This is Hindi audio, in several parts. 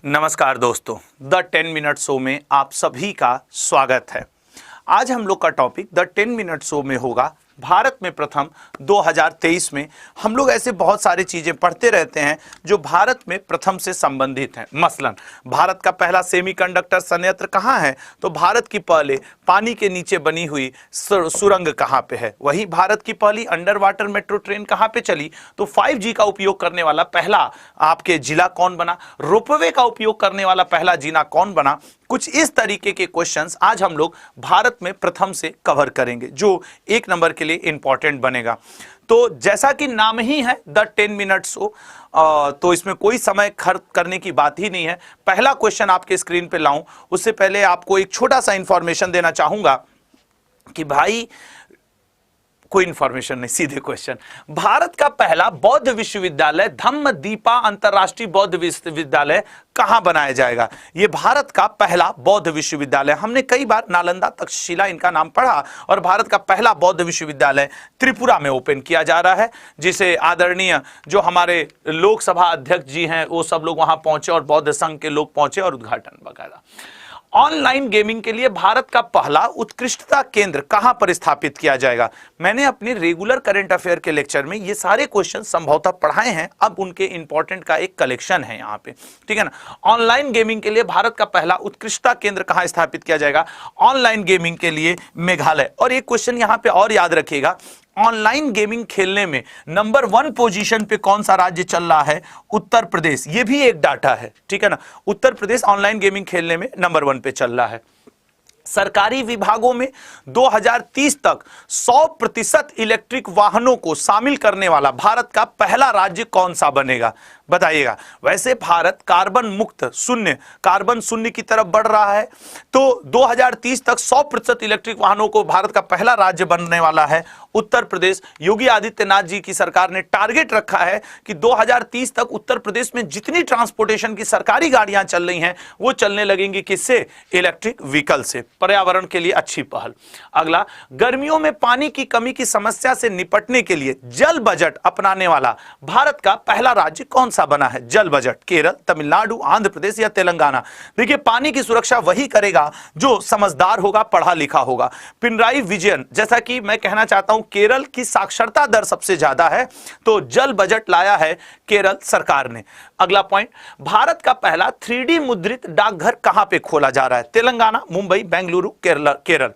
नमस्कार दोस्तों, द 10 मिनट शो में आप सभी का स्वागत है। आज हम लोग का टॉपिक द 10 मिनट शो में होगा भारत में प्रथम 2023 में। हम लोग ऐसे बहुत सारी चीजें पढ़ते रहते हैं जो भारत में प्रथम से संबंधित हैं। मसलन भारत का पहला सेमीकंडक्टर संयंत्र कहाँ है, तो भारत की पहले पानी के नीचे बनी हुई सुरंग कहाँ पे है। वहीं भारत की पहली अंडर वाटर मेट्रो ट्रेन कहाँ पे चली, तो 5G का उपयोग करने वाला पहला आपके जिला कौन बना, रोपवे का उपयोग करने वाला पहला जिला कौन बना। कुछ इस तरीके के क्वेश्चंस आज हम लोग भारत में प्रथम से कवर करेंगे जो एक नंबर के लिए इंपॉर्टेंट बनेगा। तो जैसा कि नाम ही है द 10 मिनट शो, तो इसमें कोई समय खर्च करने की बात ही नहीं है। पहला क्वेश्चन आपके स्क्रीन पे लाऊं उससे पहले आपको एक छोटा सा इंफॉर्मेशन देना चाहूंगा कि भाई कोई इंफॉर्मेशन नहीं, सीधे क्वेश्चन। भारत का पहला बौद्ध विश्वविद्यालय धम्मदीपा अंतरराष्ट्रीय बौद्ध विश्वविद्यालय कहां बनाया जाएगा। यह भारत का पहला बौद्ध विश्वविद्यालय, हमने कई बार नालंदा तक्षशिला इनका नाम पढ़ा, और भारत का पहला बौद्ध विश्वविद्यालय त्रिपुरा में ओपन किया जा रहा है, जिसे आदरणीय जो हमारे लोकसभा अध्यक्ष जी हैं वो सब लोग वहां पहुंचे और बौद्ध संघ के लोग पहुंचे और उद्घाटन वगैरह। ऑनलाइन गेमिंग के लिए भारत का पहला उत्कृष्टता केंद्र कहां पर स्थापित किया जाएगा। मैंने अपने रेगुलर करंट अफेयर के लेक्चर में ये सारे क्वेश्चन संभवतः पढ़ाए हैं, अब उनके इंपॉर्टेंट का एक कलेक्शन है यहाँ पे, ठीक है ना। ऑनलाइन गेमिंग के लिए भारत का पहला उत्कृष्टता केंद्र कहां स्थापित किया जाएगा, ऑनलाइन गेमिंग के लिए मेघालय। और एक क्वेश्चन यहाँ पे और याद रखिएगा, ऑनलाइन गेमिंग खेलने में नंबर 1 पोजीशन पे कौन सा राज्य चल रहा है, उत्तर प्रदेश। ये भी एक डाटा है, ठीक है ना। उत्तर प्रदेश ऑनलाइन गेमिंग खेलने में नंबर 1 पे चल रहा है। सरकारी विभागों में 2030 तक 100% इलेक्ट्रिक वाहनों को शामिल करने वाला भारत का पहला राज्य कौन सा बनेगा, बताइएगा। वैसे भारत कार्बन शून्य की तरफ बढ़ रहा है, तो 2030 तक 100% इलेक्ट्रिक वाहनों को भारत का पहला राज्य बनने वाला है उत्तर प्रदेश। योगी आदित्यनाथ जी की सरकार ने टारगेट रखा है कि 2030 तक उत्तर प्रदेश में जितनी ट्रांसपोर्टेशन की सरकारी गाड़ियां चल रही हैं वो चलने लगेंगी किससे, इलेक्ट्रिक व्हीकल से। पर्यावरण के लिए अच्छी पहल। अगला, गर्मियों में पानी की कमी की समस्या से निपटने के लिए जल बजट अपनाने वाला भारत का पहला राज्य कौन सा बना है। जल बजट केरल, तमिलनाडु, आंध्र प्रदेश या तेलंगाना। देखिए, पानी की सुरक्षा वही करेगा जो समझदार होगा, पढ़ा लिखा होगा। पिनराई विजयन, जैसा कि मैं कहना चाहता हूं केरल की साक्षरता दर सबसे ज्यादा है, तो जल बजट लाया है केरल सरकार ने। अगला पॉइंट, भारत का पहला 3D मुद्रित डाकघर कहां पे खोला जा रहा है, तेलंगाना, मुंबई, बेंगलुरु, केरल।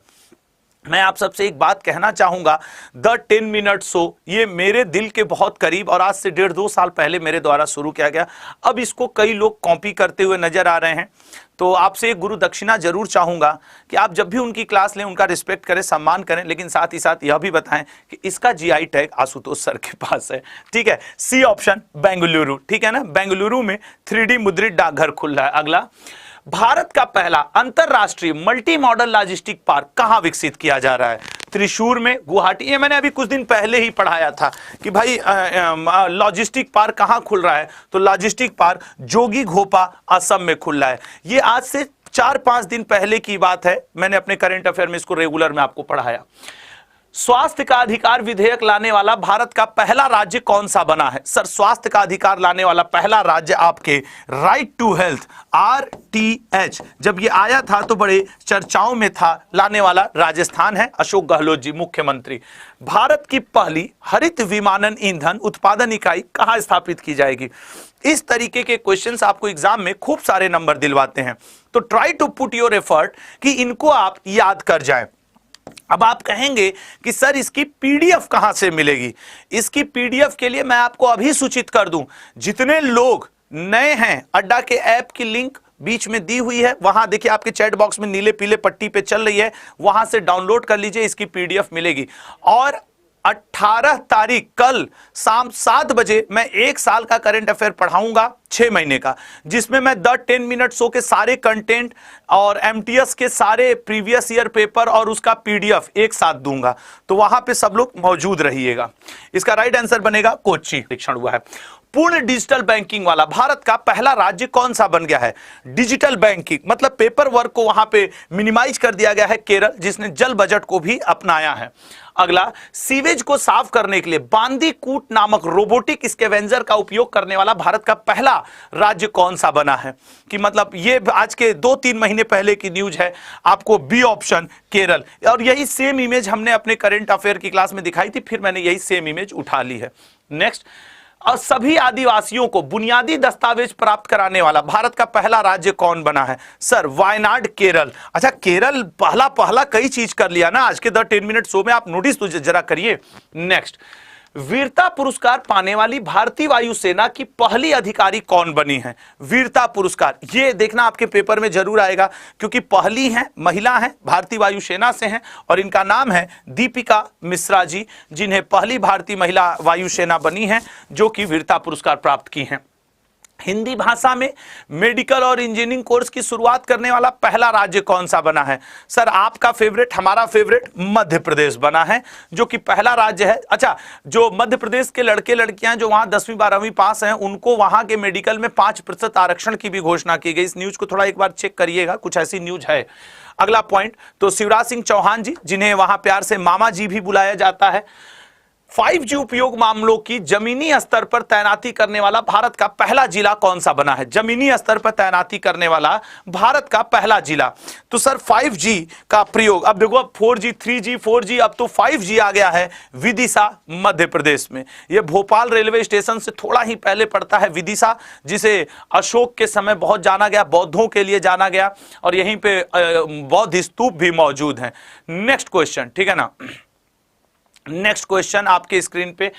मैं आप सबसे एक बात कहना चाहूंगा, द 10 मिनट शो ये मेरे दिल के बहुत करीब, और आज से 1.5-2 साल पहले मेरे द्वारा शुरू किया गया। अब इसको कई लोग कॉपी करते हुए नजर आ रहे हैं, तो आपसे एक गुरु दक्षिणा जरूर चाहूंगा कि आप जब भी उनकी क्लास लें उनका रिस्पेक्ट करें, सम्मान करें, लेकिन साथ ही साथ यह भी बताएं कि इसका GI टैग आशुतोष सर के पास है, ठीक है। सी ऑप्शन बेंगलुरु, ठीक है ना, बेंगलुरु में 3D मुद्रित डाकघर खुल रहा है। अगला, भारत का पहला अंतरराष्ट्रीय मल्टी मॉडल लॉजिस्टिक पार्क कहां विकसित किया जा रहा है, त्रिशूर में, गुवाहाटी। ये मैंने अभी कुछ दिन पहले ही पढ़ाया था कि भाई लॉजिस्टिक पार्क कहां खुल रहा है, तो लॉजिस्टिक पार्क जोगी घोपा असम में खुल रहा है। ये आज से 4-5 दिन पहले की बात है, मैंने अपने करंट अफेयर में इसको रेगुलर में आपको पढ़ाया। स्वास्थ्य का अधिकार विधेयक लाने वाला भारत का पहला राज्य कौन सा बना है। सर, स्वास्थ्य का अधिकार लाने वाला पहला राज्य आपके राइट टू हेल्थ RTH जब ये आया था तो बड़े चर्चाओं में था, लाने वाला राजस्थान है, अशोक गहलोत जी मुख्यमंत्री। भारत की पहली हरित विमानन ईंधन उत्पादन इकाई कहां स्थापित की जाएगी। इस तरीके के क्वेश्चंस आपको एग्जाम में खूब सारे नंबर दिलवाते हैं, तो try to put your effort कि इनको आप याद कर जाएं। अब आप कहेंगे कि सर इसकी PDF कहां से मिलेगी। इसकी PDF के लिए मैं आपको अभी सूचित कर दूं, जितने लोग नए हैं, अड्डा के ऐप की लिंक बीच में दी हुई है, वहां देखिए आपके चैट बॉक्स में नीले पीले पट्टी पे चल रही है, वहां से डाउनलोड कर लीजिए, इसकी PDF मिलेगी। और 18 तारीख कल शाम 7 बजे मैं 1 साल का करंट अफेयर पढ़ाऊंगा 6 महीने का, जिसमें मैं द 10 मिनट शो के सारे कंटेंट और MTS के सारे प्रीवियस ईयर पेपर और उसका PDF एक साथ दूंगा, तो वहां पे सब लोग मौजूद रहिएगा। इसका राइट आंसर बनेगा कोच्चि, परीक्षण हुआ है। पूर्ण डिजिटल बैंकिंग वाला भारत का पहला राज्य कौन सा बन गया है। डिजिटल बैंकिंग मतलब पेपर वर्क को वहां पे मिनिमाइज कर दिया गया है, केरल, जिसने जल बजट को भी अपनाया है। अगला, सीवेज को साफ करने के लिए बांदीकूट नामक रोबोटिक स्कैवेंजर का उपयोग करने वाला भारत का पहला पहला राज्य कौन सा बना है, कि मतलब ये आज के 2-3 महीने पहले की न्यूज है। आपको बी ऑप्शन केरल, और यही सेम इमेज हमने अपने करंट अफेयर की क्लास में दिखाई थी, फिर मैंने यही सेम इमेज उठा ली है। नेक्स्ट, और सभी आदिवासियों को बुनियादी दस्तावेज प्राप्त कराने वाला भारत का पहला राज्य कौन बना है? सर वायनाड, केरल। अच्छा, केरल पहला कई चीज कर लिया ना आज के द 10 मिनट शो में, आप नोटिस तो जरा करिए। नेक्स्ट, वीरता पुरस्कार पाने वाली भारतीय वायुसेना की पहली अधिकारी कौन बनी है? वीरता पुरस्कार, ये देखना आपके पेपर में जरूर आएगा, क्योंकि पहली हैं, महिला हैं, भारतीय वायुसेना से हैं, और इनका नाम है दीपिका मिश्रा जी, जिन्हें पहली भारतीय महिला वायुसेना बनी है जो कि वीरता पुरस्कार प्राप्त की हैं। हिंदी भाषा में मेडिकल और इंजीनियरिंग कोर्स की शुरुआत करने वाला पहला राज्य कौन सा बना है? सर आपका फेवरेट, हमारा फेवरेट मध्य प्रदेश बना है, जो कि पहला राज्य है। अच्छा, जो मध्य प्रदेश के लड़के लड़कियां जो वहां 10वीं 12वीं पास हैं, उनको वहां के मेडिकल में 5% आरक्षण की भी घोषणा की गई। इस न्यूज को थोड़ा एक बार चेक करिएगा, कुछ ऐसी न्यूज है। अगला पॉइंट, तो शिवराज सिंह चौहान जी, जिन्हें वहां प्यार से मामा जी भी बुलाया जाता है, 5G उपयोग मामलों की जमीनी स्तर पर तैनाती करने वाला भारत का पहला जिला कौन सा बना है? जमीनी स्तर पर तैनाती करने वाला भारत का पहला जिला। तो सर 5G का प्रयोग, अब देखो, अब 4G 3G 4G, अब तो 5G आ गया है विदिशा मध्य प्रदेश में। यह भोपाल रेलवे स्टेशन से थोड़ा ही पहले पड़ता है विदिशा, जिसे अशोक के समय बहुत जाना गया, बौद्धों के लिए जाना गया, और यहीं पे बौद्ध स्तूप भी मौजूद हैं। नेक्स्ट क्वेश्चन, ठीक है ना, नेक्स्ट क्वेश्चन आपके स्क्रीन पे,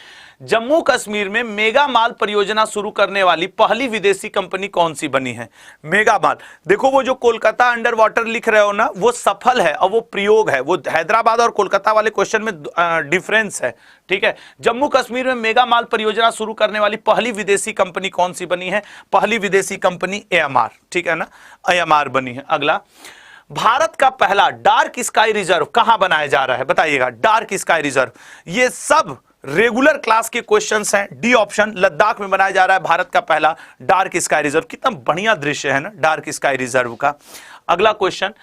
जम्मू कश्मीर में मेगा माल परियोजना शुरू करने वाली पहली विदेशी कंपनी कौन सी बनी है? मेगा माल, देखो वो जो कोलकाता अंडर वाटर लिख रहे हो ना, वो सफल है और वो प्रयोग है। वो हैदराबाद और कोलकाता वाले क्वेश्चन में डिफरेंस है, ठीक है। जम्मू कश्मीर में मेगा माल परियोजना शुरू करने वाली पहली विदेशी कंपनी कौन सी बनी है? पहली विदेशी कंपनी AMR, ठीक है ना, AMR बनी है। अगला, भारत का पहला डार्क स्काई रिजर्व कहां बनाया जा रहा है? बताइएगा। डार्क स्काई रिजर्व, ये सब रेगुलर क्लास के क्वेश्चंस हैं। डी ऑप्शन, लद्दाख में बनाया जा रहा है भारत का पहला डार्क स्काई रिजर्व। कितना बढ़िया दृश्य है ना डार्क स्काई रिजर्व का। अगला क्वेश्चन,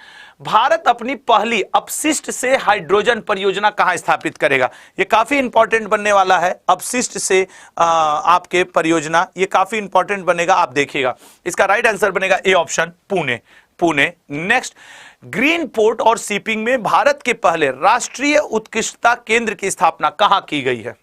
भारत अपनी पहली अपशिष्ट से हाइड्रोजन परियोजना कहां स्थापित करेगा? ये काफी इंपॉर्टेंट बनने वाला है। अपशिष्ट से आपके परियोजना, ये काफी इंपॉर्टेंट बनेगा, आप देखिएगा। इसका राइट आंसर बनेगा A option, Pune. Next, green port और शिपिंग में भारत के पहले राष्ट्रीय उत्कृष्टता केंद्र की स्थापना कहां की गई है?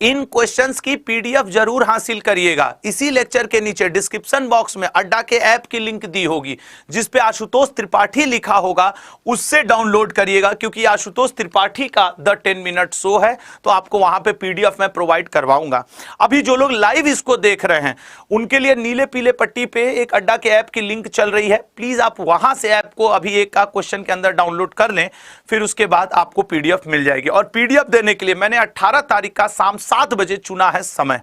इन क्वेश्चंस की पीडीएफ जरूर हासिल करिएगा। इसी लेक्चर के नीचे डिस्क्रिप्शन बॉक्स में अड्डा के ऐप की लिंक दी होगी, जिस पे आशुतोष त्रिपाठी लिखा होगा, उससे डाउनलोड करिएगा, क्योंकि आशुतोष त्रिपाठी का द 10 मिनट शो है, तो आपको वहां पे पीडीएफ में प्रोवाइड करवाऊंगा। अभी जो लोग लाइव इसको देख रहे हैं, उनके लिए नीले पीले पट्टी पे एक अड्डा के ऐप की लिंक चल रही है, प्लीज आप वहां से ऐप को अभी एक का क्वेश्चन के अंदर डाउनलोड कर लें, फिर उसके बाद आपको पीडीएफ मिल जाएगी। और पीडीएफ देने के लिए मैंने 18 तारीख का शाम 7 बजे चुना है समय,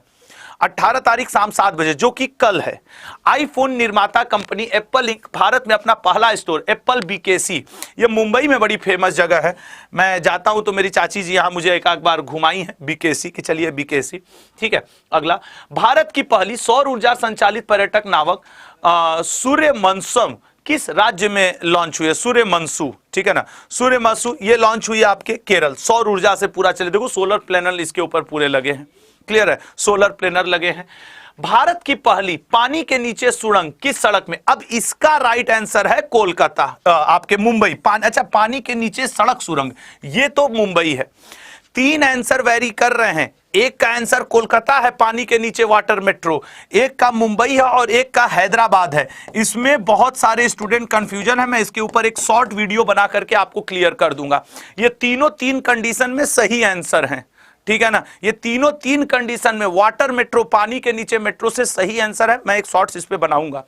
18 तारीख शाम 7 बजे, जो कि कल है। आईफोन निर्माता कंपनी एप्पल इंक भारत में अपना पहला स्टोर, एप्पल BKC, ये मुंबई में बड़ी फेमस जगह है। मैं जाता हूं तो मेरी चाची जी यहां मुझे एक बार घुमाई है BKC की, चलिए BKC, ठीक है। अगला, भारत की पहली सौर ऊर्जा संचालित पर्यटक नावक सूर्यमंसम किस राज्य में लॉन्च हुई है? सूर्यमंसू, ठीक है ना, सूर्यमंसू ये लॉन्च हुई है आपके केरल। सौर ऊर्जा से पूरा चले, देखो सोलर प्लेनर इसके ऊपर पूरे लगे हैं, क्लियर है, सोलर प्लेनर लगे हैं। भारत की पहली पानी के नीचे सुरंग किस सड़क में? अब इसका राइट आंसर है कोलकाता, आपके मुंबई। अच्छा, पानी के नीचे सड़क सुरंग, ये तो मुंबई है। 3 आंसर वेरी कर रहे हैं, एक का आंसर कोलकाता है, पानी के नीचे वाटर मेट्रो, एक का मुंबई है और एक का हैदराबाद है। इसमें बहुत सारे स्टूडेंट कंफ्यूजन है, मैं इसके ऊपर एक शॉर्ट वीडियो बना करके आपको क्लियर कर दूंगा। ये तीनों 3 कंडीशन में सही आंसर हैं, ठीक है ना, ये तीनों 3 कंडीशन में वाटर मेट्रो, पानी के नीचे मेट्रो से सही आंसर है। मैं एक शॉर्ट्स इस पे बनाऊंगा।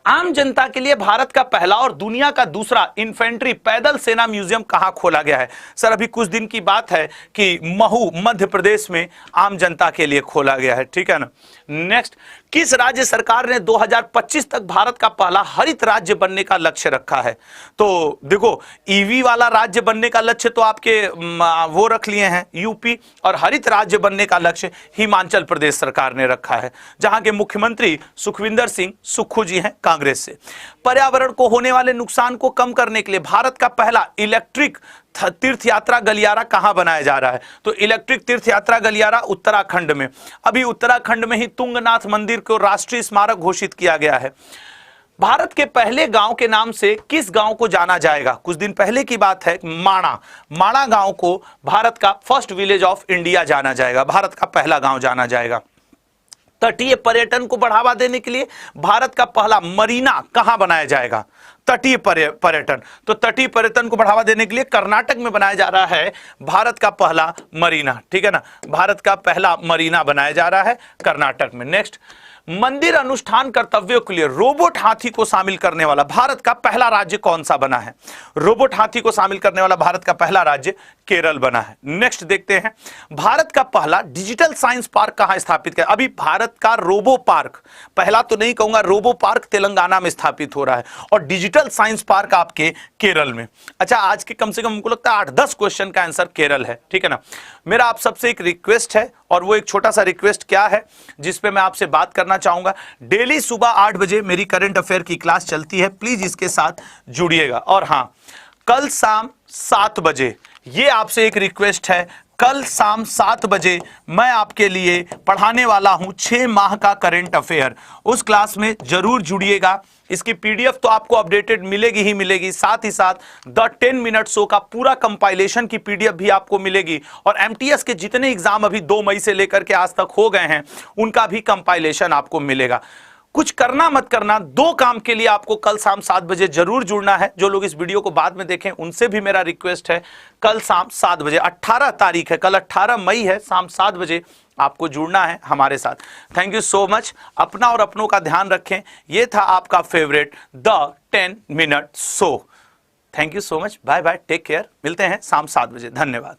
आम जनता के लिए भारत का पहला और दुनिया का दूसरा इन्फेंट्री पैदल सेना म्यूजियम कहां खोला गया है? सर अभी कुछ दिन की बात है कि महू मध्य प्रदेश में आम जनता के लिए खोला गया है, ठीक है ना। नेक्स्ट, किस राज्य सरकार ने 2025 तक भारत का पहला हरित राज्य बनने का लक्ष्य रखा है? तो देखो, ईवी वाला राज्य बनने का लक्ष्य तो आपके वो रख लिए हैं यूपी, और हरित राज्य बनने का लक्ष्य हिमाचल प्रदेश सरकार ने रखा है, जहां के मुख्यमंत्री सुखविंदर सिंह सुक्खू जी हैं कांग्रेस से। पर्यावरण को होने वाले नुकसान को कम करने के लिए भारत का पहला इलेक्ट्रिक तीर्थ यात्रा गलियारा कहां बनाया जा रहा है? तो इलेक्ट्रिक तीर्थ यात्रा गलियारा उत्तराखंड में। अभी उत्तराखंड में ही तुंगनाथ मंदिर को राष्ट्रीय स्मारक घोषित किया गया है। भारत के पहले गांव के नाम से किस गांव को जाना जाएगा? कुछ दिन पहले की बात है, माणा गांव को भारत का फर्स्ट विलेज ऑफ इंडिया जाना जाएगा, भारत का पहला गांव जाना जाएगा। तटीय पर्यटन को बढ़ावा देने के लिए भारत का पहला मरीना कहां बनाया जाएगा? तटीय पर्यटन। तो तटीय पर्यटन को बढ़ावा देने के लिए कर्नाटक में बनाया जा रहा है भारत का पहला मरीना, ठीक है ना, भारत का पहला मरीना बनाया जा रहा है कर्नाटक में। नेक्स्ट, मंदिर अनुष्ठान कर्तव्यों के लिए रोबोट हाथी को शामिल करने वाला भारत का पहला राज्य कौन सा बना है? रोबोट हाथी को शामिल करने वाला भारत का पहला राज्य केरल बना है। नेक्स्ट देखते हैं, भारत का पहला डिजिटल साइंस पार्क कहां स्थापित किया? अभी भारत का रोबो पार्क, पहला तो नहीं कहूंगा, रोबो पार्क तेलंगाना में स्थापित हो रहा है और डिजिटल साइंस पार्क आपके केरल में। अच्छा, आज के कम से कम हमको लगता है 8-10 क्वेश्चन का आंसर केरल है, ठीक है ना। मेरा आप सबसे एक रिक्वेस्ट है, और वो एक छोटा सा रिक्वेस्ट क्या है जिसपे मैं आपसे बात करना चाहूंगा। डेली सुबह 8 बजे मेरी करंट अफेयर की क्लास चलती है, प्लीज इसके साथ जुड़िएगा। और हां, कल शाम 7 बजे, ये आपसे एक रिक्वेस्ट है, कल शाम 7 बजे मैं आपके लिए पढ़ाने वाला हूं 6 माह का करंट अफेयर। उस क्लास में जरूर जुड़िएगा। इसकी पीडीएफ तो आपको अपडेटेड मिलेगी ही मिलेगी, साथ ही साथ द 10 मिनट शो का पूरा कंपाइलेशन की पीडीएफ भी आपको मिलेगी, और एमटीएस के जितने एग्जाम अभी 2 मई से लेकर के आज तक हो गए हैं उनका भी कंपाइलेशन आपको मिलेगा। कुछ करना मत करना, 2 काम के लिए आपको कल शाम 7 बजे जरूर जुड़ना है। जो लोग इस वीडियो को बाद में देखें उनसे भी मेरा रिक्वेस्ट है, कल शाम 7 बजे, 18 तारीख है, कल 18 मई है, शाम 7 बजे आपको जुड़ना है हमारे साथ। Thank you so much. अपना और अपनों का ध्यान रखें। ये था आपका favourite the 10 minute show. Thank you so much, bye bye, take care. मिलते हैं शाम 7 बजे। धन्यवाद।